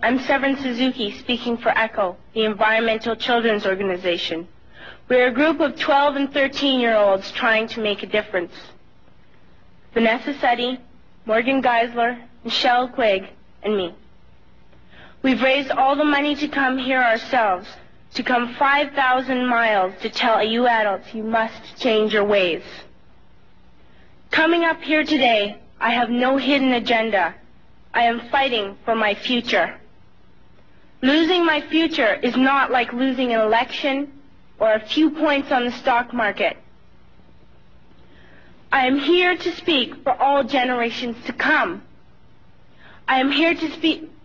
I'm Severin Suzuki, speaking for ECHO, the Environmental Children's Organization. We're a group of 12 and 13-year-olds trying to make a difference. Vanessa Suddy, Morgan Geisler, Michelle Quigg, and me. We've raised all the money to come here ourselves, to come 5,000 miles to tell you adults you must change your ways. Coming up here today, I have no hidden agenda. I am fighting for my future. Losing my future is not like losing an election or a few points on the stock market. I am here to speak for all generations to come. I am here to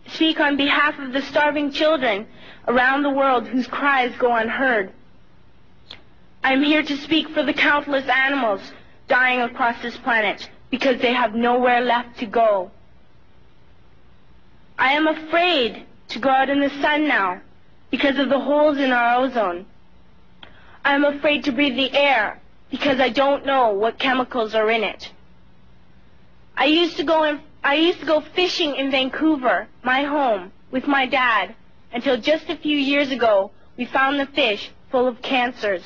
speak on behalf of the starving children around the world whose cries go unheard. I am here to speak for the countless animals dying across this planet because they have nowhere left to go. I am afraid to go out in the sun now because of the holes in our ozone. I am afraid to breathe the air because I don't know what chemicals are in it. I used to go fishing in Vancouver, my home, with my dad, until just a few years ago we found the fish full of cancers.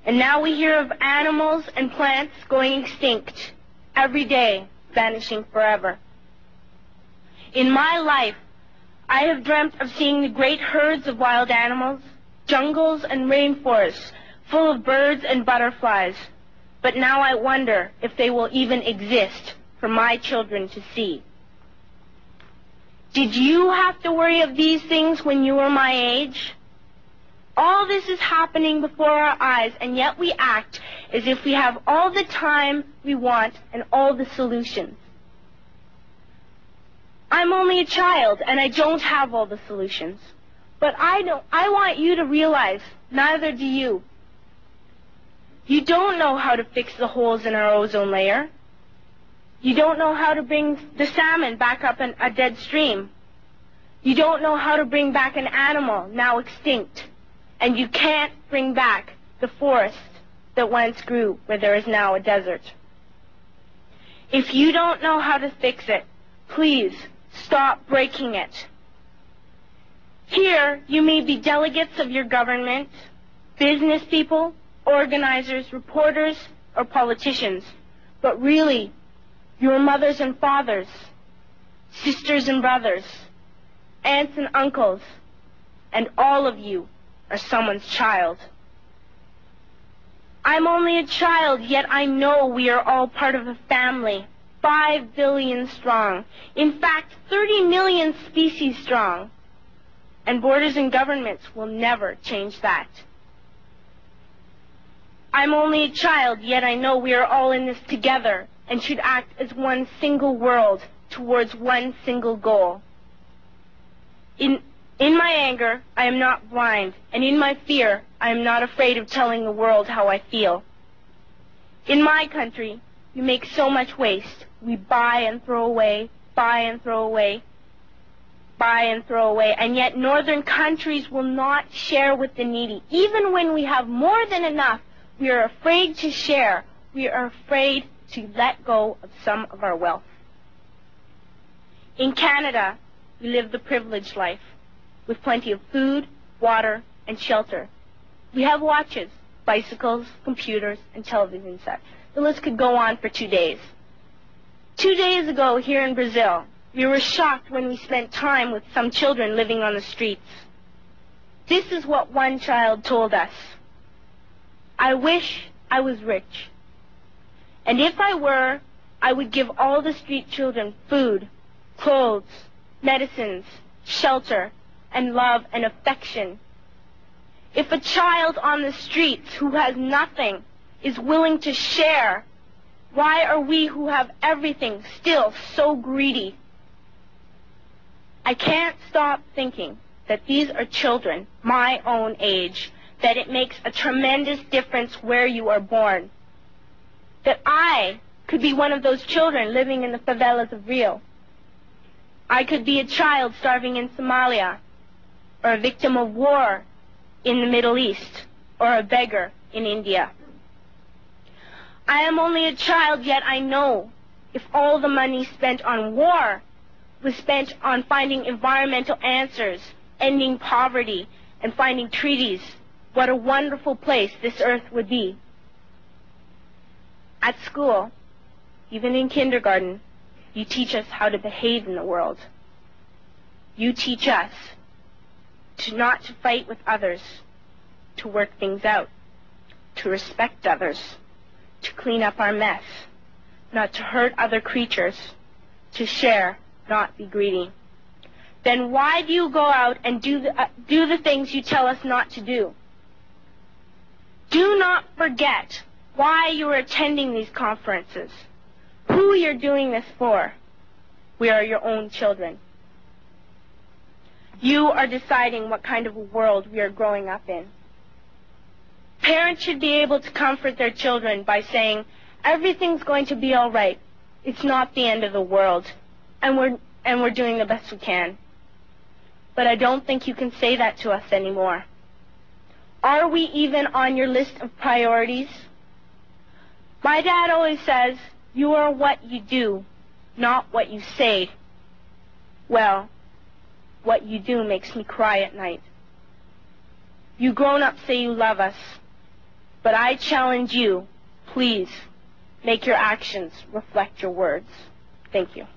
And now we hear of animals and plants going extinct, every day vanishing forever. In my life, I have dreamt of seeing the great herds of wild animals, jungles and rainforests full of birds and butterflies. But now I wonder if they will even exist for my children to see. Did you have to worry of these things when you were my age? All this is happening before our eyes, and yet we act as if we have all the time we want and all the solutions. I'm only a child, and I don't have all the solutions. But I want you to realize, neither do you. You don't know how to fix the holes in our ozone layer. You don't know how to bring the salmon back up in a dead stream. You don't know how to bring back an animal now extinct. And you can't bring back the forest that once grew where there is now a desert. If you don't know how to fix it, please stop breaking it. Here, you may be delegates of your government, business people, organizers, reporters, or politicians, but really, your mothers and fathers, sisters and brothers, aunts and uncles, and all of you are someone's child. I'm only a child, yet I know we are all part of a family, 5 billion strong, in fact 30 million species strong, and borders and governments will never change that. I'm only a child, yet I know we are all in this together and should act as one single world towards one single goal. In my anger, I am not blind, and in my fear, I am not afraid of telling the world how I feel. In my country, we make so much waste. We buy and throw away, buy and throw away, buy and throw away, and yet northern countries will not share with the needy. Even when we have more than enough, we are afraid to share. We are afraid to let go of some of our wealth. In Canada, we live the privileged life, with plenty of food, water, and shelter. We have watches, bicycles, computers, and television sets. The list could go on for 2 days. 2 days ago, here in Brazil, we were shocked when we spent time with some children living on the streets. This is what one child told us. I wish I was rich. And if I were, I would give all the street children food, clothes, medicines, shelter, and love and affection. If a child on the streets who has nothing is willing to share, why are we who have everything still so greedy? I can't stop thinking that these are children my own age, that it makes a tremendous difference where you are born. That I could be one of those children living in the favelas of Rio. I could be a child starving in Somalia, or a victim of war in the Middle East, or a beggar in India. I am only a child, yet I know if all the money spent on war was spent on finding environmental answers, ending poverty, and finding treaties, what a wonderful place this earth would be. At school, even in kindergarten, you teach us how to behave in the world. You teach us to not to fight with others, to work things out, to respect others, to clean up our mess, not to hurt other creatures, to share, not be greedy. Then why do you go out and do the things you tell us not to do? Do not forget why you are attending these conferences, who you're doing this for. We are your own children. You are deciding what kind of a world we are growing up in. Parents should be able to comfort their children by saying, everything's going to be all right. It's not the end of the world, and we're doing the best we can. But I don't think you can say that to us anymore. Are we even on your list of priorities? My dad always says, you are what you do, not what you say. Well, what you do makes me cry at night. You grown-ups say you love us, but I challenge you, please, make your actions reflect your words. Thank you.